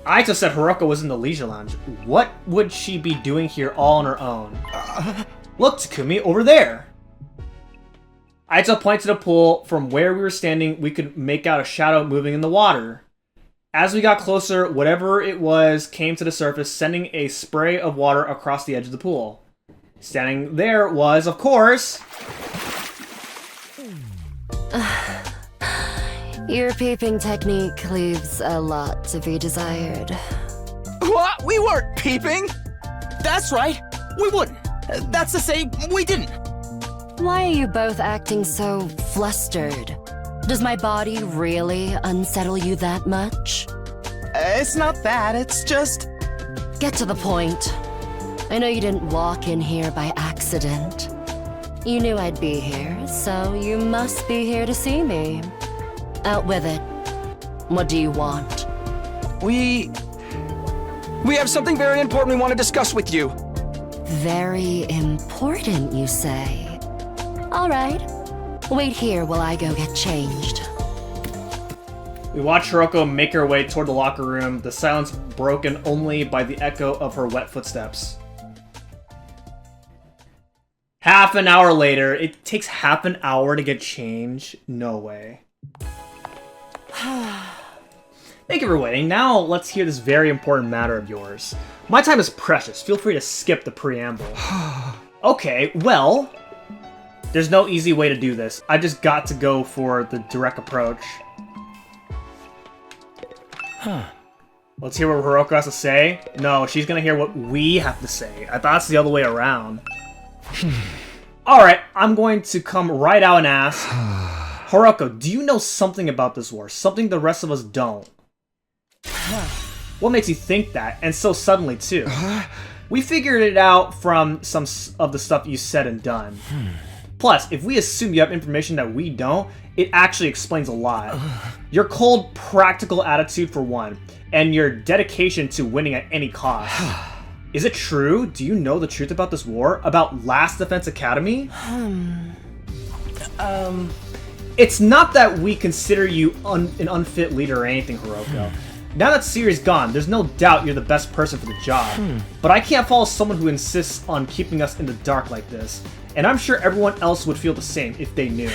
Aito said Hiruko was in the leisure lounge. What would she be doing here all on her own? Look, Takumi, over there! Aito pointed to the pool. From where we were standing, we could make out a shadow moving in the water. As we got closer, whatever it was came to the surface, sending a spray of water across the edge of the pool. Standing there was, of course... Your peeping technique leaves a lot to be desired. What? We weren't peeping! That's right! We wouldn't! That's to say, we didn't! Why are you both acting so flustered? Does my body really unsettle you that much? It's not that, it's just... Get to the point. I know you didn't walk in here by accident. You knew I'd be here, so you must be here to see me. Out with it. What do you want? We have something very important we want to discuss with you. Very important, you say? All right. Wait here while I go get changed. We watch Hiruko make her way toward the locker room, the silence broken only by the echo of her wet footsteps. Half an hour later. It takes half an hour to get changed? No way. Thank you for waiting. Now let's hear this very important matter of yours. My time is precious. Feel free to skip the preamble. Okay, well... There's no easy way to do this. I just got to go for the direct approach. Let's hear what Hiruko has to say. No, she's gonna hear what we have to say. I thought it's the other way around. Alright, I'm going to come right out and ask... Hiruko, do you know something about this war? Something the rest of us don't? What makes you think that? And so suddenly, too. We figured it out from some of the stuff you said and done. Plus, if we assume you have information that we don't, it actually explains a lot. Your cold, practical attitude for one, and your dedication to winning at any cost. Is it true? Do you know the truth about this war? About Last Defense Academy? It's not that we consider you an unfit leader or anything, Hiruko. Now that Siri's gone, there's no doubt you're the best person for the job. But I can't follow someone who insists on keeping us in the dark like this. And I'm sure everyone else would feel the same if they knew.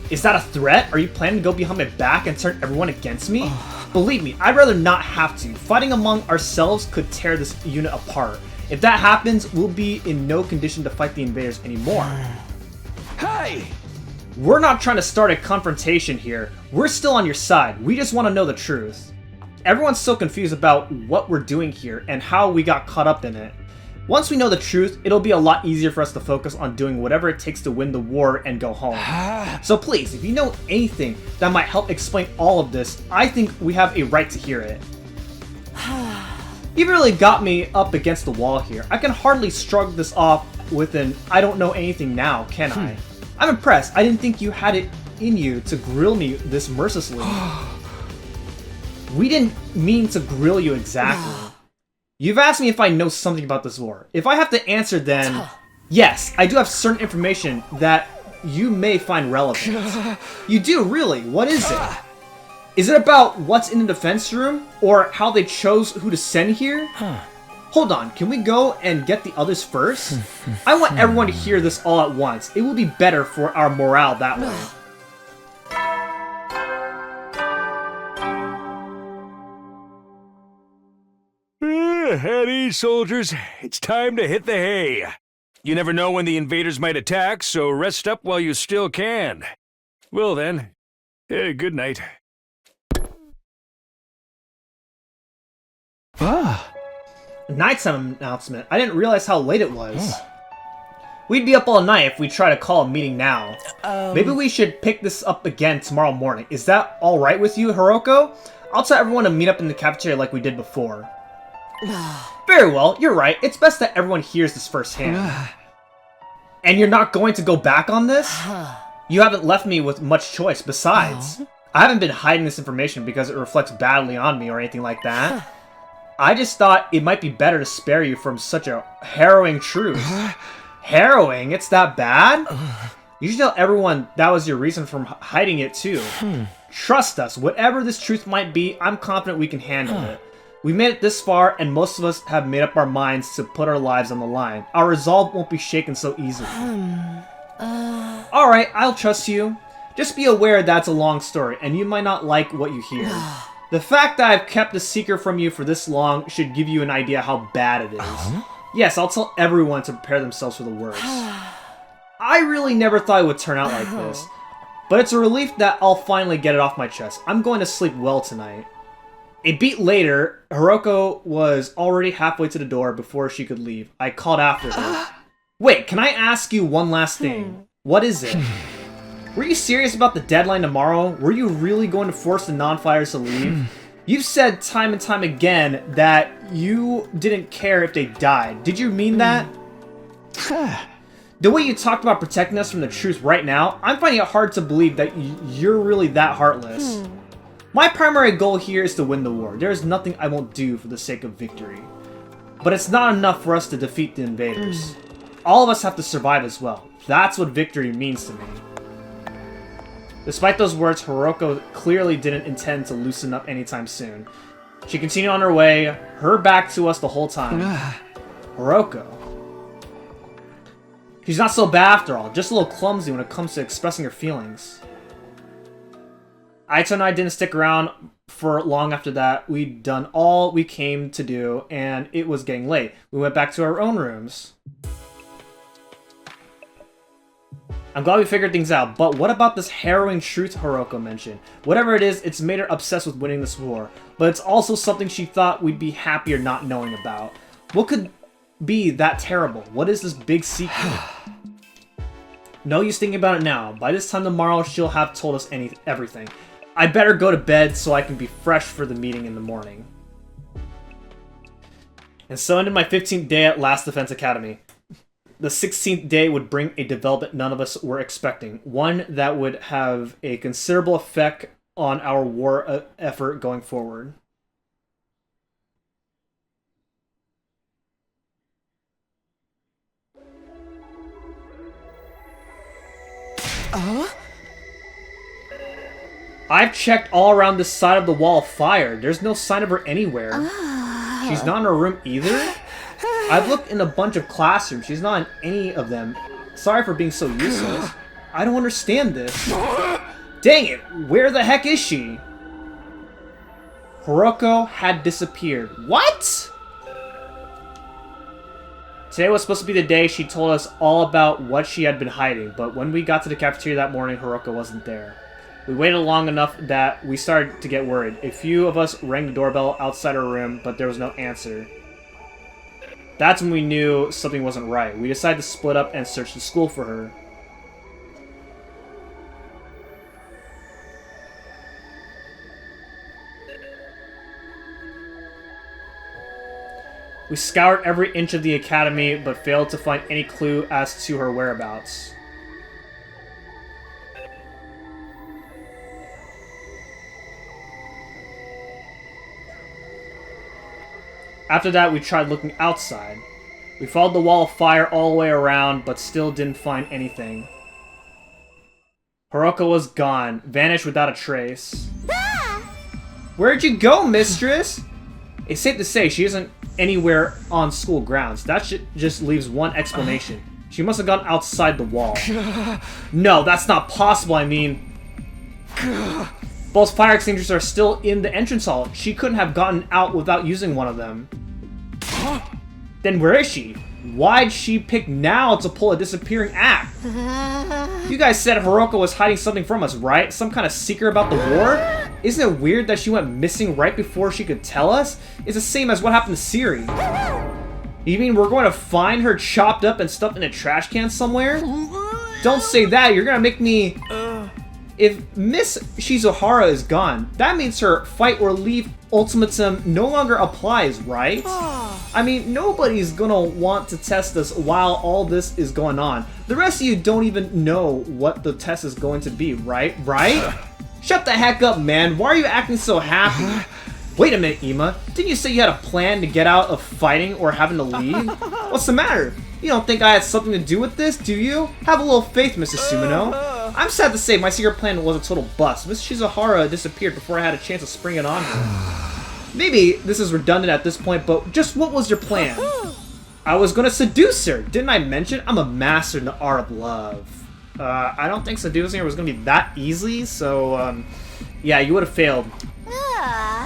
Is that a threat? Are you planning to go behind my back and turn everyone against me? Believe me, I'd rather not have to. Fighting among ourselves could tear this unit apart. If that happens, we'll be in no condition to fight the invaders anymore. Hey! We're not trying to start a confrontation here. We're still on your side. We just want to know the truth. Everyone's so confused about what we're doing here and how we got caught up in it. Once we know the truth, it'll be a lot easier for us to focus on doing whatever it takes to win the war and go home. So please, if you know anything that might help explain all of this, I think we have a right to hear it. You've really got me up against the wall here. I can hardly shrug this off with an I don't know anything now, can I? I'm impressed. I didn't think you had it in you to grill me this mercilessly. We didn't mean to grill you exactly. You've asked me if I know something about this war. If I have to answer, then yes, I do have certain information that you may find relevant. You do, really? What is it? Is it about what's in the defense room? Or how they chose who to send here? Hold on, can we go and get the others first? I want everyone to hear this all at once. It will be better for our morale that way. At ease, soldiers. It's time to hit the hay. You never know when the invaders might attack, so rest up while you still can. Well then, good night. Nighttime announcement. I didn't realize how late it was. We'd be up all night if we try to call a meeting now. Maybe we should pick this up again tomorrow morning. Is that alright with you, Hiruko? I'll tell everyone to meet up in the cafeteria like we did before. Very well, you're right. It's best that everyone hears this firsthand. And you're not going to go back on this? You haven't left me with much choice. Besides, I haven't been hiding this information because it reflects badly on me or anything like that. I just thought it might be better to spare you from such a harrowing truth. Harrowing? It's that bad? You should tell everyone that was your reason for hiding it too. Trust us, whatever this truth might be, I'm confident we can handle it. We made it this far, and most of us have made up our minds to put our lives on the line. Our resolve won't be shaken so easily. Alright, I'll trust you. Just be aware that's a long story, and you might not like what you hear. The fact that I've kept the secret from you for this long should give you an idea how bad it is. Yes, I'll tell everyone to prepare themselves for the worst. I really never thought it would turn out like this. But it's a relief that I'll finally get it off my chest. I'm going to sleep well tonight. A beat later, Hiruko was already halfway to the door before she could leave. I called after her. Wait, can I ask you one last thing? What is it? Were you serious about the deadline tomorrow? Were you really going to force the non-fighters to leave? You've said time and time again that you didn't care if they died. Did you mean that? The way you talked about protecting us from the truth right now, I'm finding it hard to believe that you're really that heartless. My primary goal here is to win the war. There is nothing I won't do for the sake of victory. But it's not enough for us to defeat the invaders. All of us have to survive as well. That's what victory means to me. Despite those words, Hiruko clearly didn't intend to loosen up anytime soon. She continued on her way, her back to us the whole time. Hiruko. She's not so bad after all, just a little clumsy when it comes to expressing her feelings. Aito and I didn't stick around for long after that. We'd done all we came to do, and it was getting late. We went back to our own rooms. I'm glad we figured things out, but what about this harrowing truth Hiruko mentioned? Whatever it is, it's made her obsessed with winning this war, but it's also something she thought we'd be happier not knowing about. What could be that terrible? What is this big secret? No use thinking about it now. By this time tomorrow, she'll have told us everything. I better go to bed so I can be fresh for the meeting in the morning. And so ended my 15th day at Last Defense Academy. The 16th day would bring a development none of us were expecting. One that would have a considerable effect on our war effort going forward. I've checked all around this side of the wall of fire. There's no sign of her anywhere. She's not in her room either? I've looked in a bunch of classrooms. She's not in any of them. Sorry for being so useless. I don't understand this. Dang it! Where the heck is she? Hiruko had disappeared. What? Today was supposed to be the day she told us all about what she had been hiding, but when we got to the cafeteria that morning, Hiruko wasn't there. We waited long enough that we started to get worried. A few of us rang the doorbell outside her room, but there was no answer. That's when we knew something wasn't right. We decided to split up and search the school for her. We scoured every inch of the academy, but failed to find any clue as to her whereabouts. After that, we tried looking outside. We followed the wall of fire all the way around, but still didn't find anything. Hiruko was gone, vanished without a trace. Where'd you go, mistress? It's safe to say she isn't anywhere on school grounds. That just leaves one explanation. She must have gone outside the wall. No, that's not possible, I mean... Both fire extinguishers are still in the entrance hall. She couldn't have gotten out without using one of them. Then where is she? Why'd she pick now to pull a disappearing act? You guys said Hiruko was hiding something from us, right? Some kind of secret about the war? Isn't it weird that she went missing right before she could tell us? It's the same as what happened to Siri. You mean we're going to find her chopped up and stuffed in a trash can somewhere? Don't say that, you're gonna make me... If Miss Shizuhara is gone, that means her fight or leave ultimatum no longer applies, right? I mean, nobody's gonna want to test us while all this is going on. The rest of you don't even know what the test is going to be, right? Shut the heck up, man. Why are you acting so happy? Wait a minute, Ima. Didn't you say you had a plan to get out of fighting or having to leave? What's the matter? You don't think I had something to do with this, do you? Have a little faith, Mrs. Sumino. I'm sad to say my secret plan was a total bust. Miss Shizuhara disappeared before I had a chance to spring it on her. Maybe this is redundant at this point, but just what was your plan? I was gonna seduce her. Didn't I mention I'm a master in the art of love? I don't think seducing her was gonna be that easy, so, yeah, you would have failed.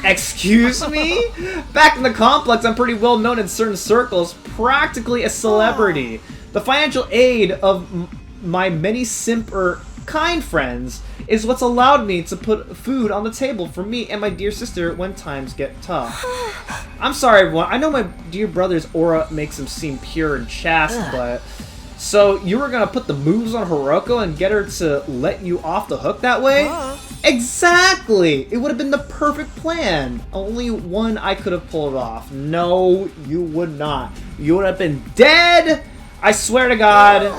Excuse me? Back in the complex, I'm pretty well known in certain circles, practically a celebrity. The financial aid of my many simper kind friends is what's allowed me to put food on the table for me and my dear sister when times get tough. I'm sorry, everyone. I know my dear brother's aura makes him seem pure and chaste, but... So, you were gonna put the moves on Hiruko and get her to let you off the hook that way? Exactly! It would have been the perfect plan. Only one I could have pulled off. No, you would not. You would have been dead! I swear to God.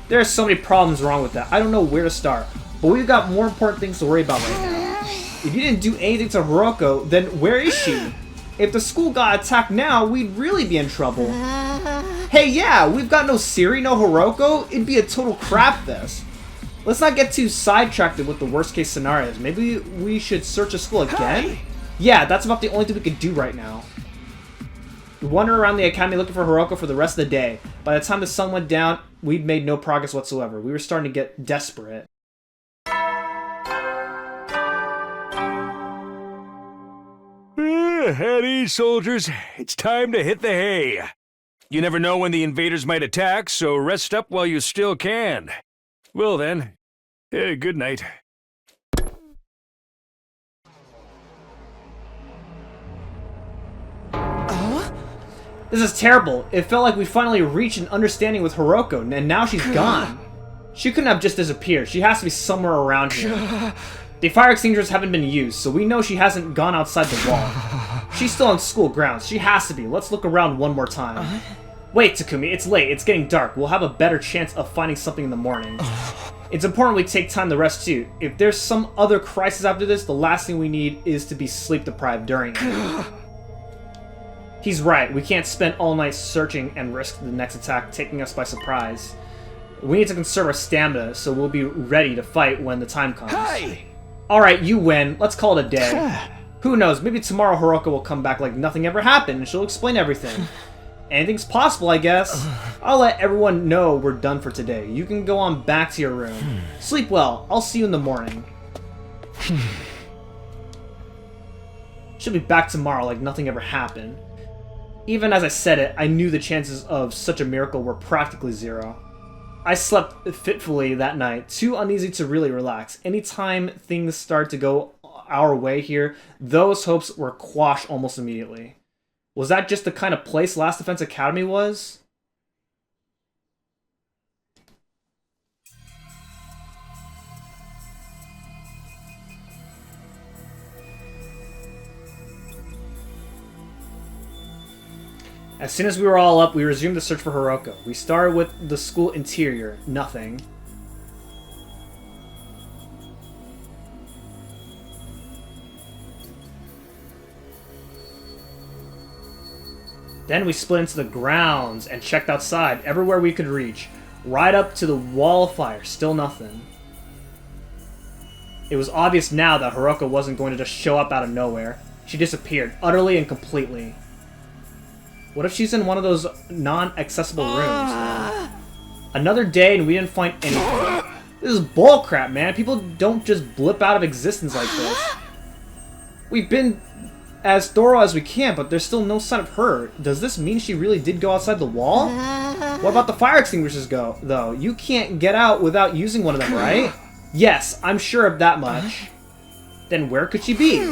There are so many problems wrong with that. I don't know where to start. But we've got more important things to worry about right now. If you didn't do anything to Hiruko, then where is she? If the school got attacked now, we'd really be in trouble. Hey, yeah, we've got no Siri, no Hiruko. It'd be a total crap fest. Let's not get too sidetracked with the worst case scenarios. Maybe we should search the school again? Hey. Yeah, that's about the only thing we could do right now. We wandered around the academy looking for Hiruko for the rest of the day. By the time the sun went down, we'd made no progress whatsoever. We were starting to get desperate. At ease, soldiers. It's time to hit the hay. You never know when the invaders might attack, so rest up while you still can. Well then, good night. This is terrible. It felt like we finally reached an understanding with Hiruko, and now she's gone. She couldn't have just disappeared. She has to be somewhere around here. The fire extinguishers haven't been used, so we know she hasn't gone outside the wall. She's still on school grounds. She has to be. Let's look around one more time. Wait, Takumi, it's late. It's getting dark. We'll have a better chance of finding something in the morning. It's important we take time to rest too. If there's some other crisis after this, the last thing we need is to be sleep deprived during it. He's right. We can't spend all night searching and risk the next attack taking us by surprise. We need to conserve our stamina, so we'll be ready to fight when the time comes. Hey! Alright, you win. Let's call it a day. Who knows, maybe tomorrow Hiruko will come back like nothing ever happened and she'll explain everything. Anything's possible, I guess. I'll let everyone know we're done for today. You can go on back to your room. Sleep well. I'll see you in the morning. She'll be back tomorrow like nothing ever happened. Even as I said it, I knew the chances of such a miracle were practically zero. I slept fitfully that night, too uneasy to really relax. Anytime things start to go our way here, those hopes were quashed almost immediately. Was that just the kind of place Last Defense Academy was? As soon as we were all up, we resumed the search for Hiruko. We started with the school interior. Nothing. Then we split into the grounds and checked outside, everywhere we could reach. Right up to the wall of fire. Still nothing. It was obvious now that Hiruko wasn't going to just show up out of nowhere. She disappeared, utterly and completely. What if she's in one of those non-accessible rooms? Another day and we didn't find anything. This is bullcrap, man. People don't just blip out of existence like this. We've been as thorough as we can, but there's still no sign of her. Does this mean she really did go outside the wall? What about the fire extinguishers though? You can't get out without using one of them, right? Yes, I'm sure of that much. Then where could she be?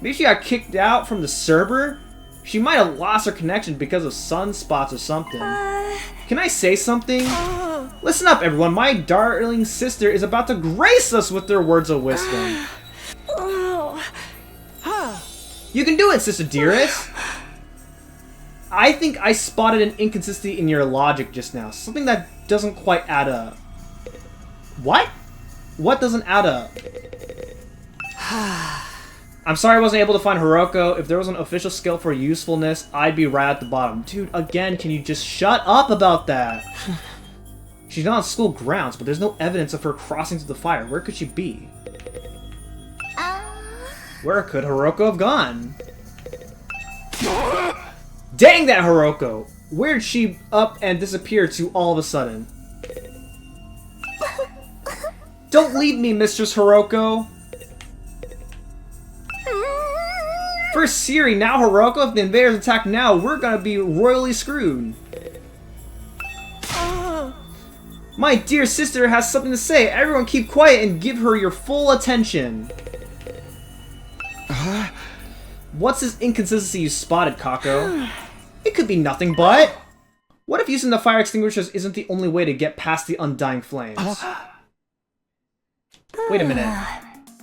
Maybe she got kicked out from the server? She might have lost her connection because of sunspots or something. Can I say something? Listen up, everyone. My darling sister is about to grace us with their words of wisdom. You can do it, sister dearest. I think I spotted an inconsistency in your logic just now. Something that doesn't quite add up. What? What doesn't add up? I'm sorry I wasn't able to find Hiruko. If there was an official scale for usefulness, I'd be right at the bottom. Dude, again, can you just shut up about that? She's not on school grounds, but there's no evidence of her crossing to the fire. Where could she be? Where could Hiruko have gone? Dang that Hiruko! Where'd she up and disappear to all of a sudden? Don't leave me, Mistress Hiruko! First Siri, now Hiruko. If the invaders attack now, we're gonna be royally screwed. My dear sister has something to say. Everyone keep quiet and give her your full attention. What's this inconsistency you spotted, Kako? It could be nothing but... What if using the fire extinguishers isn't the only way to get past the undying flames? Wait a minute.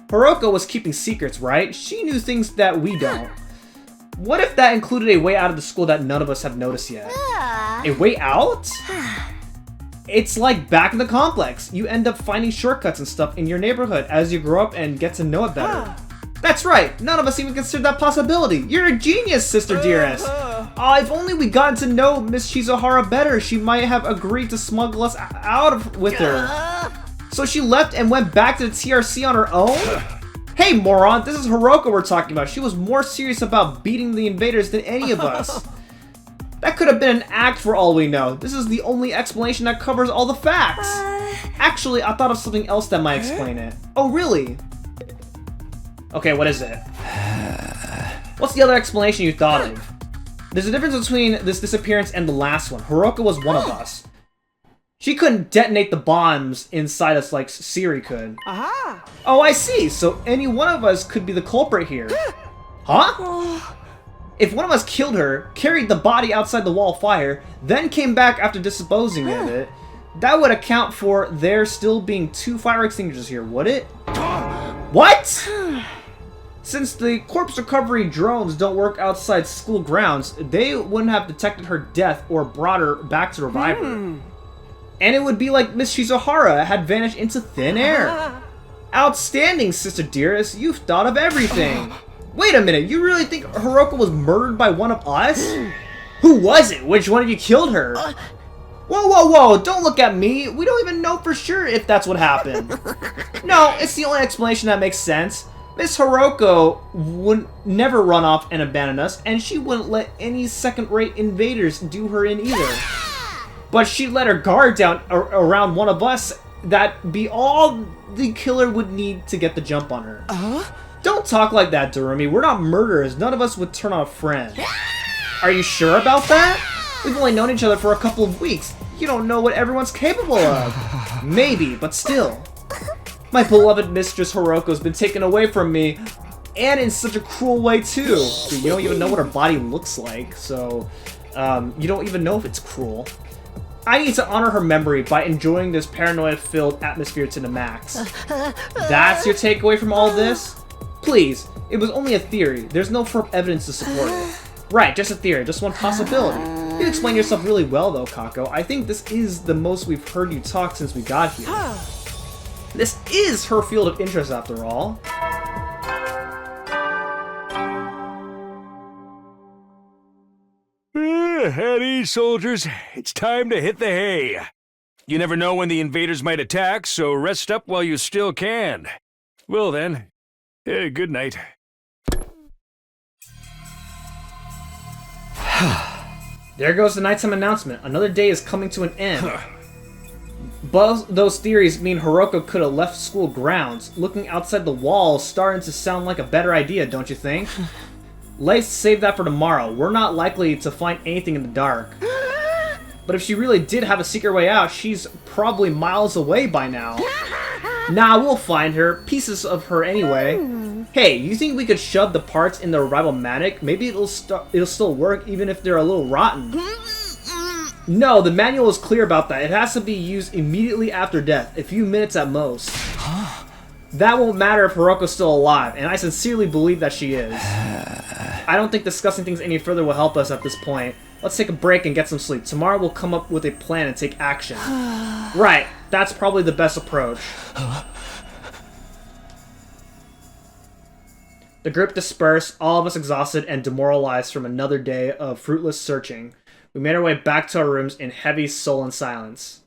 Hiruko was keeping secrets, right? She knew things that we don't. What if that included a way out of the school that none of us have noticed yet? A way out? It's like back in the complex. You end up finding shortcuts and stuff in your neighborhood as you grow up and get to know it better. That's right! None of us even considered that possibility! You're a genius, Sister Dearest! If only we gotten to know Miss Shizuhara better, she might have agreed to smuggle us out with her. So she left and went back to the TRC on her own? Hey, moron! This is Hiruko we're talking about. She was more serious about beating the invaders than any of us. That could have been an act for all we know. This is the only explanation that covers all the facts. Actually, I thought of something else that might explain it. Oh, really? Okay, what is it? What's the other explanation you thought of? There's a difference between this disappearance and the last one. Hiruko was one of us. She couldn't detonate the bombs inside us like Siri could. Aha! Oh, I see. So any one of us could be the culprit here. Huh? If one of us killed her, carried the body outside the wall of fire, then came back after disposing of it, that would account for there still being 2 fire extinguishers here, would it? What? Since the corpse recovery drones don't work outside school grounds, they wouldn't have detected her death or brought her back to revive her. And it would be like Miss Shizuhara had vanished into thin air. Outstanding, Sister Dearest. You've thought of everything. Wait a minute, you really think Hiruko was murdered by one of us? Who was it? Which one of you killed her? Whoa, whoa, whoa, don't look at me. We don't even know for sure if that's what happened. No, it's the only explanation that makes sense. Miss Hiruko would never run off and abandon us, and she wouldn't let any second-rate invaders do her in either. But she'd let her guard down around one of us. That'd be all the killer would need to get the jump on her. Don't talk like that, Durumi. We're not murderers. None of us would turn on a friend. Are you sure about that? We've only known each other for a couple of weeks. You don't know what everyone's capable of. Maybe, but still. My beloved Mistress Hiruko's been taken away from me, and in such a cruel way too. So you don't even know what her body looks like, so you don't even know if it's cruel. I need to honor her memory by enjoying this paranoia-filled atmosphere to the max. That's your takeaway from all this? Please, it was only a theory. There's no firm evidence to support it. Right, just a theory, just one possibility. You explain yourself really well though, Kako. I think this is the most we've heard you talk since we got here. This is her field of interest after all. At ease, soldiers. It's time to hit the hay. You never know when the invaders might attack, so rest up while you still can. Well then, good night. There goes the nighttime announcement. Another day is coming to an end. Both those theories mean Hiruko could have left school grounds. Looking outside the walls starting to sound like a better idea, don't you think? Let's save that for tomorrow. We're not likely to find anything in the dark. But if she really did have a secret way out, she's probably miles away by now. Nah, we'll find her. Pieces of her anyway. Hey, you think we could shove the parts in the Revival-matic? Maybe it'll still work even if they're a little rotten. No, the manual is clear about that. It has to be used immediately after death, a few minutes at most. That won't matter if Hiruko's still alive, and I sincerely believe that she is. I don't think discussing things any further will help us at this point. Let's take a break and get some sleep. Tomorrow we'll come up with a plan and take action. Right, that's probably the best approach. The group dispersed, all of us exhausted and demoralized from another day of fruitless searching. We made our way back to our rooms in heavy sullen silence.